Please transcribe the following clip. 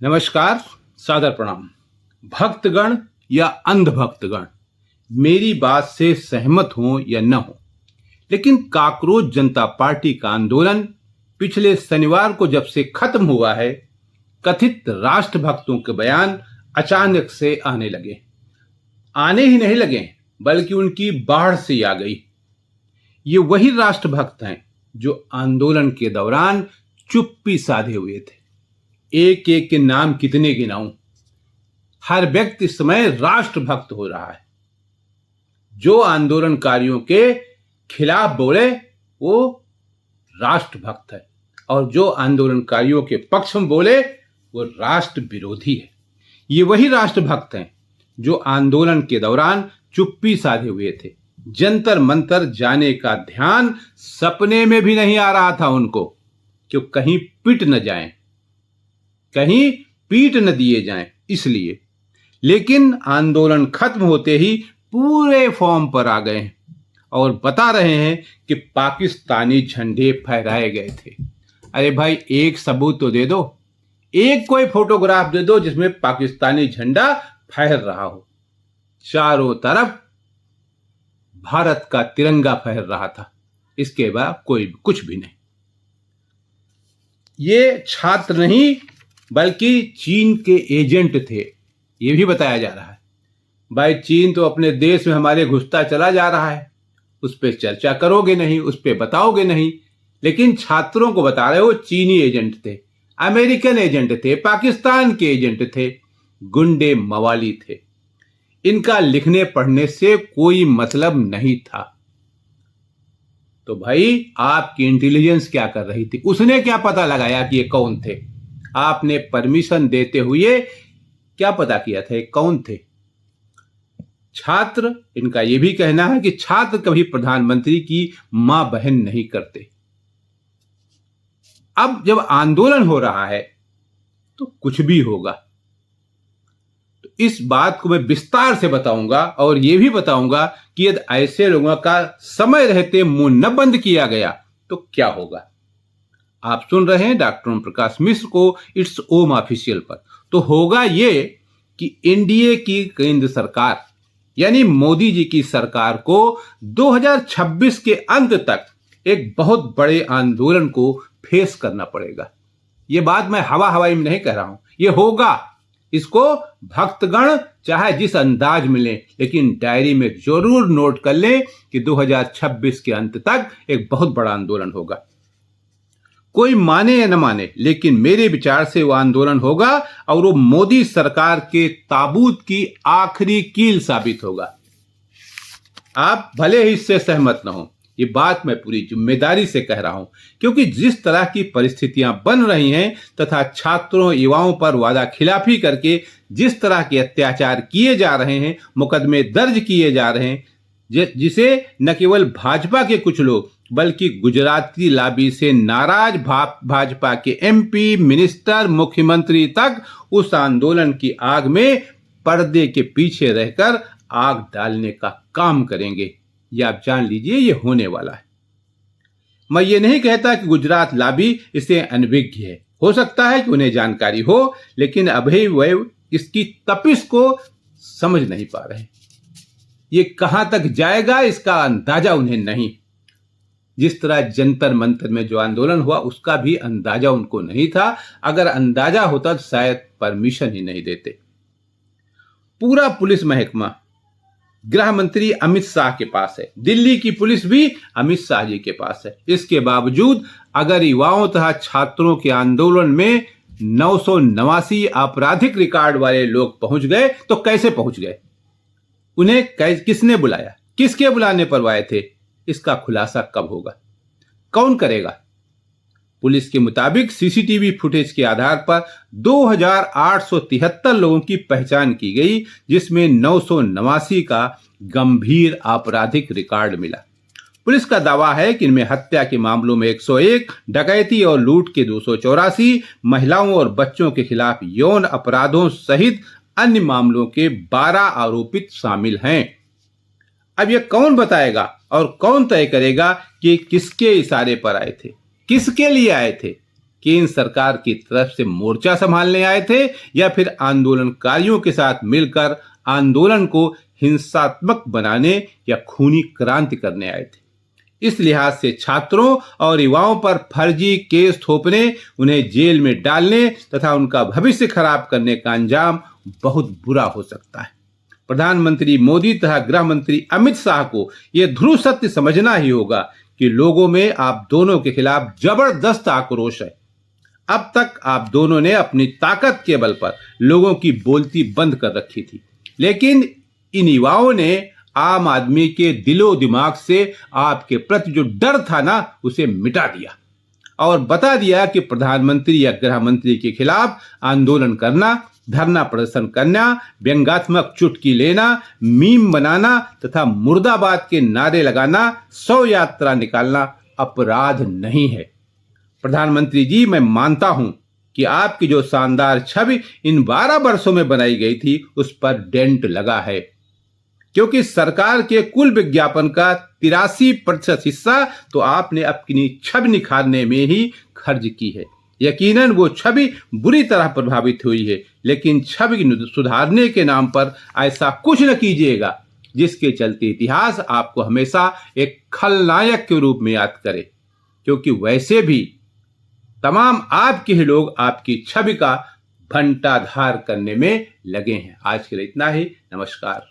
नमस्कार, सादर प्रणाम। भक्तगण या अंध भक्तगण मेरी बात से सहमत हो या न हो, लेकिन काकरोच जनता पार्टी का आंदोलन पिछले शनिवार को जब से खत्म हुआ है, कथित राष्ट्रभक्तों के बयान अचानक से आने लगे। आने ही नहीं लगे बल्कि उनकी बाढ़ से आ गई। ये वही राष्ट्रभक्त हैं जो आंदोलन के दौरान चुप्पी साधे हुए थे। एक एक के नाम कितने गिनाऊं। हर व्यक्ति इस समय राष्ट्रभक्त हो रहा है। जो आंदोलनकारियों के खिलाफ बोले वो राष्ट्रभक्त है, और जो आंदोलनकारियों के पक्ष में बोले वो राष्ट्र विरोधी है। ये वही राष्ट्रभक्त हैं जो आंदोलन के दौरान चुप्पी साधे हुए थे। जंतर मंतर जाने का ध्यान सपने में भी नहीं आ रहा था उनको, कि कहीं पिट न जाएं, कहीं पीट न दिए जाएं, इसलिए। लेकिन आंदोलन खत्म होते ही पूरे फॉर्म पर आ गए और बता रहे हैं कि पाकिस्तानी झंडे फहराए गए थे। अरे भाई, एक सबूत तो दे दो, एक कोई फोटोग्राफ दे दो जिसमें पाकिस्तानी झंडा फहर रहा हो। चारों तरफ भारत का तिरंगा फहर रहा था, इसके बाद कोई कुछ भी नहीं। ये छात्र नहीं बल्कि चीन के एजेंट थे, ये भी बताया जा रहा है। भाई, चीन तो अपने देश में हमारे घुसता चला जा रहा है, उस पर चर्चा करोगे नहीं, उस पर बताओगे नहीं, लेकिन छात्रों को बता रहे हो चीनी एजेंट थे, अमेरिकन एजेंट थे, पाकिस्तान के एजेंट थे, गुंडे मवाली थे। इनका लिखने पढ़ने से कोई मतलब नहीं था। तो भाई, आपकी इंटेलिजेंस क्या कर रही थी? उसने क्या पता लगाया कि ये कौन थे? आपने परमिशन देते हुए क्या पता किया था ये कौन थे? छात्र, इनका यह भी कहना है कि छात्र कभी प्रधानमंत्री की मां बहन नहीं करते। अब जब आंदोलन हो रहा है तो कुछ भी होगा। तो इस बात को मैं विस्तार से बताऊंगा, और यह भी बताऊंगा कि यदि ऐसे लोगों का समय रहते मुंह न बंद किया गया तो क्या होगा। आप सुन रहे हैं डॉक्टर ओम प्रकाश मिश्र को इट्स ओम ऑफिशियल पर। तो होगा ये कि एनडीए की केंद्र सरकार यानी मोदी जी की सरकार को 2026 के अंत तक एक बहुत बड़े आंदोलन को फेस करना पड़ेगा। ये बात मैं हवा हवाई में नहीं कह रहा हूं, ये होगा। इसको भक्तगण चाहे जिस अंदाज में लें, लेकिन डायरी में जरूर नोट कर लें कि 2026 के अंत तक एक बहुत बड़ा आंदोलन होगा। कोई माने या न माने, लेकिन मेरे विचार से वो आंदोलन होगा और वो मोदी सरकार के ताबूत की आखिरी कील साबित होगा। आप भले ही इससे सहमत न हो, ये बात मैं पूरी जिम्मेदारी से कह रहा हूं, क्योंकि जिस तरह की परिस्थितियां बन रही हैं तथा छात्रों युवाओं पर वादा खिलाफी करके जिस तरह के अत्याचार किए जा रहे हैं, मुकदमे दर्ज किए जा रहे हैं, जिसे न केवल भाजपा के कुछ लोग बल्कि गुजराती लॉबी से नाराज भाजपा के एमपी, मिनिस्टर, मुख्यमंत्री तक उस आंदोलन की आग में पर्दे के पीछे रहकर आग डालने का काम करेंगे। ये आप जान लीजिए, ये होने वाला है। मैं ये नहीं कहता कि गुजरात लॉबी इसे अनभिज्ञ है, हो सकता है कि उन्हें जानकारी हो, लेकिन अभी वे इसकी तपिश को समझ नहीं पा रहे। ये कहां तक जाएगा इसका अंदाजा उन्हें नहीं। जिस तरह जंतर मंतर में जो आंदोलन हुआ उसका भी अंदाजा उनको नहीं था। अगर अंदाजा होता तो शायद परमिशन ही नहीं देते। पूरा पुलिस महकमा गृह मंत्री अमित शाह के पास है, दिल्ली की पुलिस भी अमित शाह जी के पास है। इसके बावजूद अगर युवाओं तथा छात्रों के आंदोलन में 989 आपराधिक रिकॉर्ड वाले लोग पहुंच गए तो कैसे पहुंच गए? उन्हें किसने बुलाया? किसके बुलाने पर आए थे? इसका खुलासा कब होगा? कौन करेगा? पुलिस के मुताबिक सीसीटीवी फुटेज के आधार पर 2873 लोगों की पहचान की गई, जिसमें 989 का गंभीर आपराधिक रिकॉर्ड मिला। पुलिस का दावा है कि इनमें हत्या के मामलों में 101, डकैती और लूट के 284, महिलाओं और बच्चों के खिलाफ यौन अपराधों सहित अन्य मामलों के 12 आरोपित शामिल हैं। अब यह कौन बताएगा और कौन तय करेगा कि किसके इशारे पर आए थे, किसके लिए आए थे? केंद्र सरकार की तरफ से मोर्चा संभालने आए थे या फिर आंदोलनकारियों के साथ मिलकर आंदोलन को हिंसात्मक बनाने या खूनी क्रांति करने आए थे। इस लिहाज से छात्रों और युवाओं पर फर्जी केस थोपने, उन्हें जेल में डालने तथा उनका भविष्य खराब करने का अंजाम बहुत बुरा हो सकता है। प्रधानमंत्री मोदी तथा गृह मंत्री अमित शाह को यह ध्रुव सत्य समझना ही होगा कि लोगों में आप दोनों के खिलाफ जबरदस्त आक्रोश है। अब तक आप दोनों ने अपनी ताकत के बल पर लोगों की बोलती बंद कर रखी थी, लेकिन इन युवाओं ने आम आदमी के दिलो दिमाग से आपके प्रति जो डर था ना, उसे मिटा दिया और बता दिया कि प्रधानमंत्री या गृह मंत्री के खिलाफ आंदोलन करना, धरना प्रदर्शन करना, व्यंग्यात्मक चुटकी लेना, मीम बनाना तथा मुर्दाबाद के नारे लगाना, शव यात्रा निकालना अपराध नहीं है। प्रधानमंत्री जी, मैं मानता हूं कि आपकी जो शानदार छवि इन 12 वर्षों में बनाई गई थी उस पर डेंट लगा है, क्योंकि सरकार के कुल विज्ञापन का 83% हिस्सा तो आपने अपनी छवि निखारने में ही खर्च की है। यकीनन वो छवि बुरी तरह प्रभावित हुई है, लेकिन छवि सुधारने के नाम पर ऐसा कुछ न कीजिएगा जिसके चलते इतिहास आपको हमेशा एक खलनायक के रूप में याद करे, क्योंकि वैसे भी तमाम आपके ही लोग आपकी छवि का भंडाधार करने में लगे हैं। आज के लिए इतना ही। नमस्कार।